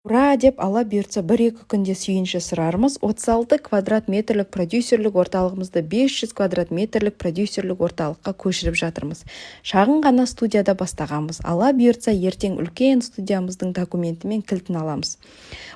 Ура деп ала бұйыртса 1-2 күнде сүйінші сұрармыз. 36 квадрат метрлік продюсерлік орталығымызды 500 квадрат метрлік продюсерлік орталыққа көшіріп жатырмыз. Шағын ғана студияда бастағанбыз. Ала бұйыртса ертең үлкен студиямыздың документі мен кілтін аламыз.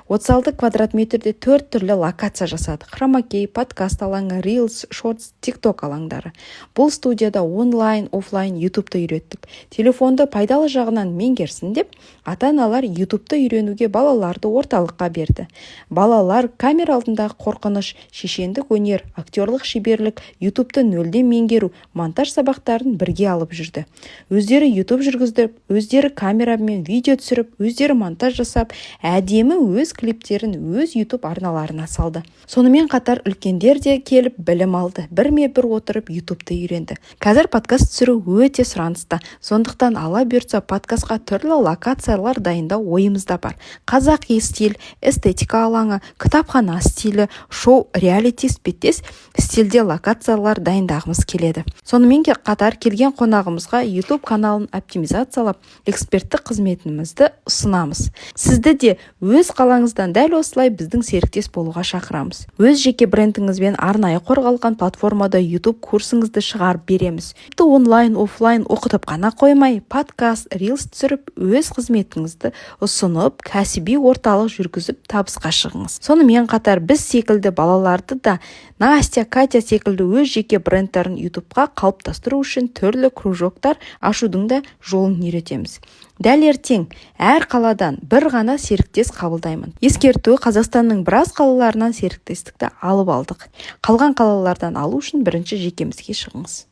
36 квадрат метрде 4 түрлі локация жасадық. Хромакей, подкаст алаңы, Reels, Shorts, TikTok алаңдары. Бұл студияда онлайн, офлайн YouTube'ты үйреттік. Телефонды пайдалы жағынан меңгерсін деп, ата-аналар YouTube'ты үйренуге балаларды орталыққа берді. Балалар камера алдындағы қорқыныш, шешендік өнер, актерлық шеберлік, YouTube'ты нөлден меңгеру, монтаж сабақтарын бірге алып жүрді. Өздері YouTube жүргіздіріп, өздері камерамен видео түсіріп, өздері монтаж жасап, әдемі өз клиптерін өз YouTube арналарына салды. Сонымен қатар үлкендер де келіп білім алды. Бір отырып YouTube'ты үйренді. Қазір подкаст түсіру өте сұраныста. Сондықтан ала бұйыртса подкастқа түрлі локациялар дайындау ойымызда бар. Қазақи стиль, эстетика алаңы, кітапхана стилі, шоу, реалити іспеттес стильде локациялар дайындағымыз келеді. Сонымен қатар келген қонағымызға YouTube каналын оптимизациялап, эксперттік қызметімізді ұсынамыз. Сізді де өз қалаңыздан дәл осылай біздің серіктес болуға шақырамыз. Өз жеке брендіңізбен арнайы қорғалған платформада YouTube курсыңызды шығарып береміз. Онлайн, офлайн оқытып қана қоймай, подкаст, Reels түсіріп, өз қызметіңізді ұсынып, кәсіби орталық жүргізіп табысқа шығыңыз. Сонымен қатар біз секілді балаларды да Настя, Катя секілді өз жеке брендтерін YouTube'ға қалыптастыру үшін түрлі кружоктар ашудың да жолын үйретеміз. Дәл ертең әр қаладан бір ғана серіктес қабылдаймын. Ескерту, Қазақстанның біраз қалаларынан серіктестікті алып алдық. Қалған қалалардан алу үшін бірінші жекемізге шығыңыз.